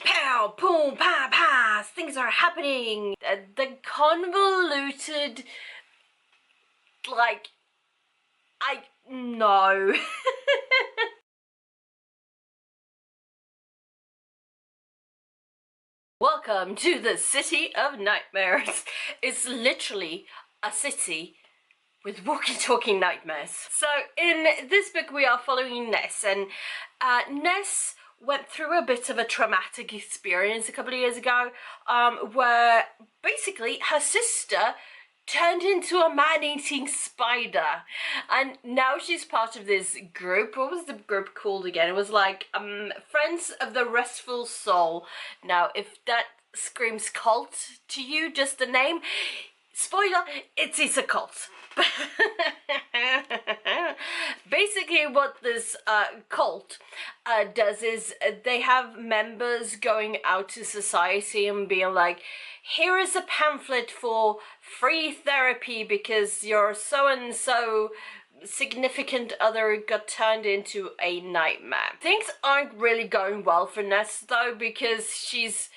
Pow, boom, pa, pa, things are happening. The convoluted, like, no. Welcome to the City of Nightmares. It's literally a city with walkie-talkie nightmares. So in this book we are following Ness, and Ness went through a bit of a traumatic experience a couple of years ago, where basically her sister turned into a man-eating spider, and now she's part of this group. What was the group called again? It was like Friends of the Restful Soul. Now if that screams cult to you, just the name, spoiler, it's a cult. Basically what this cult does is they have members going out to society and being like, here is a pamphlet for free therapy because your so-and-so significant other got turned into a nightmare. Things aren't really going well for Ness though, because she's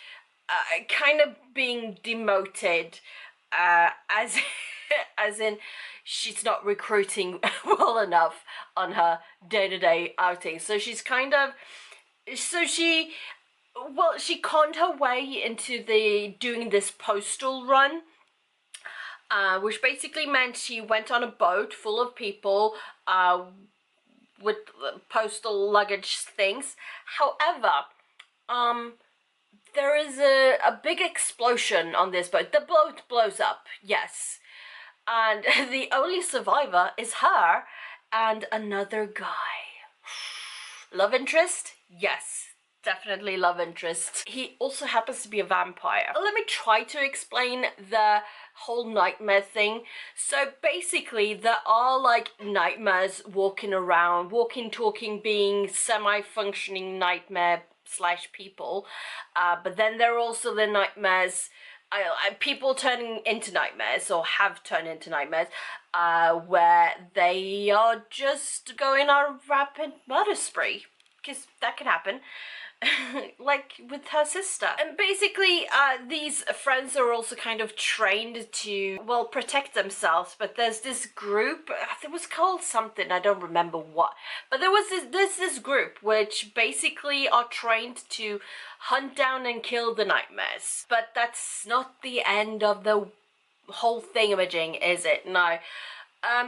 kind of being demoted, as in she's not recruiting well enough on her day-to-day outings. So she's kind of, she conned her way into doing this postal run, which basically meant she went on a boat full of people with postal luggage things. However, there is a big explosion on this boat. The boat blows up, yes. And the only survivor is her and another guy. Love interest? Yes, definitely love interest. He also happens to be a vampire. Let me try to explain the whole nightmare thing. So basically there are like nightmares walking around, walking, talking, being semi-functioning nightmare / people, but then there are also the nightmares, people turning into nightmares or have turned into nightmares, where they are just going on a rapid murder spree, because that can happen. Like with her sister. And basically these friends are also kind of trained to, well, protect themselves, but there's this group, it was called something, I don't remember what, but there was this group which basically are trained to hunt down and kill the nightmares. But that's not the end of the whole thingamajig, is it? No.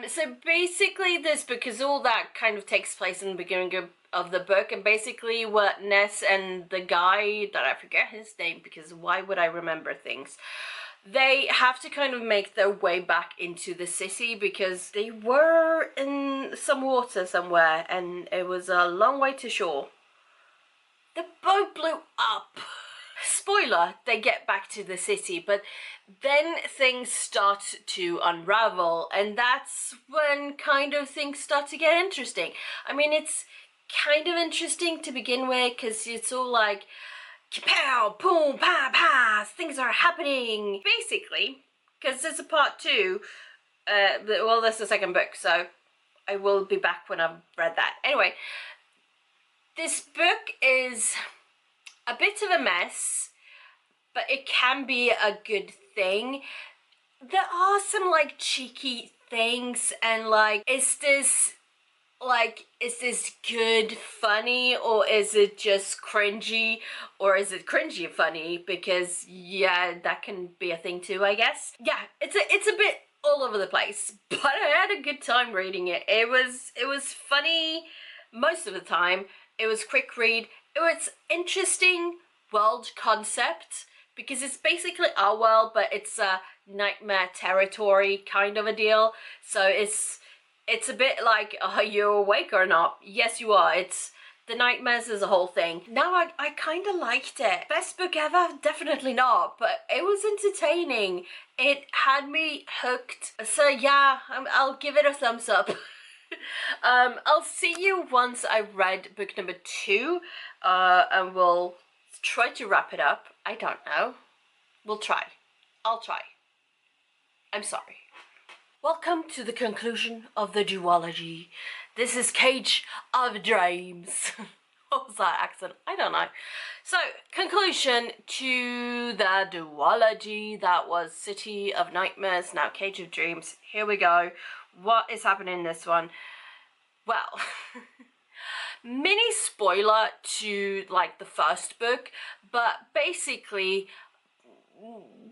So basically this, because all that kind of takes place in the beginning of the book, and basically what Ness and the guy, that I forget his name because why would I remember things, they have to kind of make their way back into the city because they were in some water somewhere and it was a long way to shore. The boat blew up. Spoiler, they get back to the city, but then things start to unravel, and that's when kind of things start to get interesting. I mean, it's kind of interesting to begin with because it's all like pow, boom, pa, pa, things are happening. Basically, because there's a part 2, well, that's the second book, so I will be back when I've read that. Anyway, this book is a bit of a mess, but it can be a good thing. There are some like cheeky things, and like, is this good funny, or is it just cringy, or is it cringy funny? Because yeah, that can be a thing too, I guess. Yeah, it's a bit all over the place, but I had a good time reading it. It was funny most of the time. It was quick read. It was interesting world concept because it's basically our world, but it's a nightmare territory kind of a deal. So it's a bit like, are you awake or not? Yes, you are. It's the nightmares is a whole thing. Now I kind of liked it. Best book ever? Definitely not, but it was entertaining. It had me hooked. So yeah, I'll give it a thumbs up. I'll see you once I've read book number 2, and we'll try to wrap it up. I don't know. We'll try. I'll try. I'm sorry. Welcome to the conclusion of the duology. This is Cage of Dreams. What was that accent? I don't know. So, conclusion to the duology that was City of Nightmares, now Cage of Dreams. Here we go. What is happening in this one? Well, mini spoiler to like the first book, but basically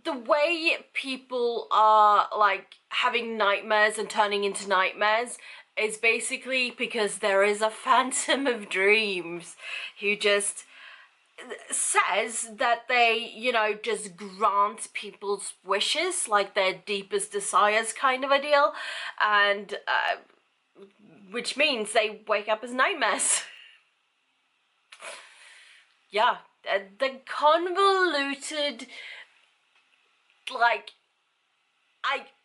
the way people are like having nightmares and turning into nightmares is basically because there is a Phantom of Dreams who just says that they, you know, just grant people's wishes, like their deepest desires kind of a deal, and which means they wake up as nightmares. Yeah, the convoluted, like,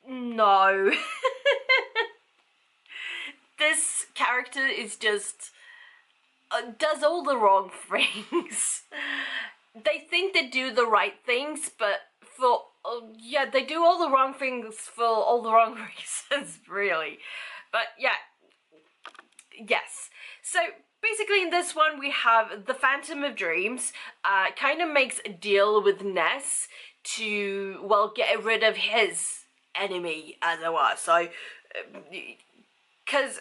no. This character is just, does all the wrong things. They think they do the right things, but for, yeah, they do all the wrong things for all the wrong reasons, really. But yeah, yes. So basically in this one we have the Phantom of Dreams, kind of makes a deal with Ness to, well, get rid of his enemy, as it were. So, because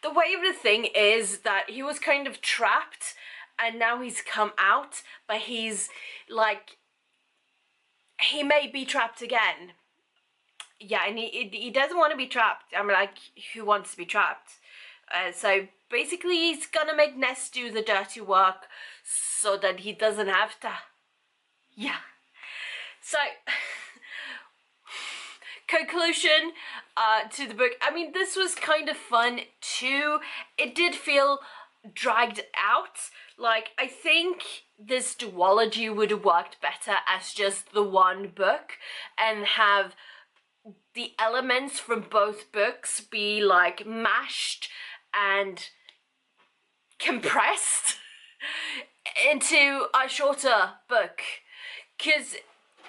the way of the thing is that he was kind of trapped and now he's come out, but he's like, he may be trapped again. Yeah, and he doesn't want to be trapped. I'm like, who wants to be trapped? So basically he's gonna make Ness do the dirty work so that he doesn't have to. Yeah. So, conclusion to the book. I mean, this was kind of fun too. It did feel dragged out. Like, I think this duology would have worked better as just the one book and have the elements from both books be like mashed and compressed into a shorter book, because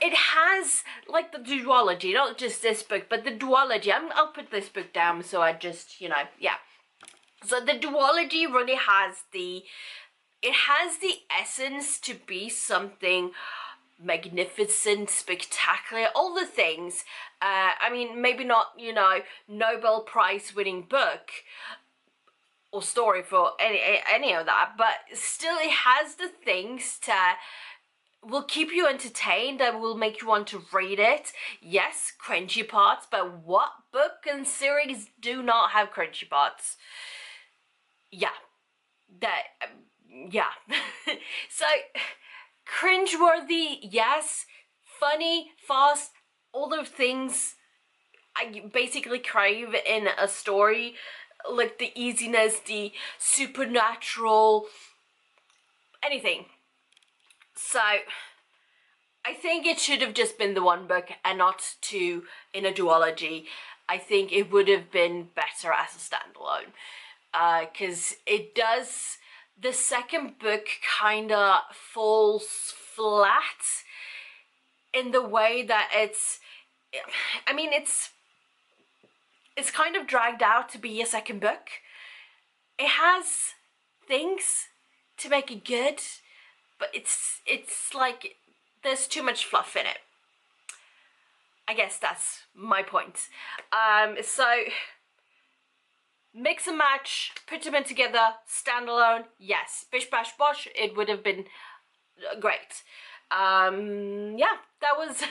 it has like the duology, not just this book, but the duology. I'll put this book down so I just, you know, yeah. So the duology really has the, it has the essence to be something magnificent, spectacular, all the things. I mean, maybe not, you know, Nobel Prize winning book or story for any of that, but still it has the things to will keep you entertained and will make you want to read it. Yes, cringy parts, but what book and series do not have cringy parts? Yeah, that, yeah. So, cringeworthy, yes. Funny, fast, all the things I basically crave in a story, like the easiness, the supernatural, anything. So, I think it should have just been the one book and not two in a duology. I think it would have been better as a standalone. Because it does, the second book kind of falls flat in the way that it's, I mean, it's kind of dragged out to be a second book. It has things to make it good, but it's like there's too much fluff in it. I guess that's my point. So mix and match, put them in together, standalone, yes. Bish bash bosh, it would have been great. Yeah, that was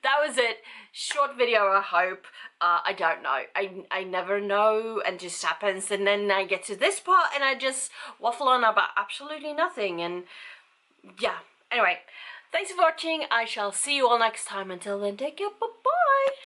that was it. Short video, I hope. I don't know. I never know, and just happens, and then I get to this part and I just waffle on about absolutely nothing, and yeah. Anyway, thanks for watching. I shall see you all next time. Until then, take care. Bye-bye.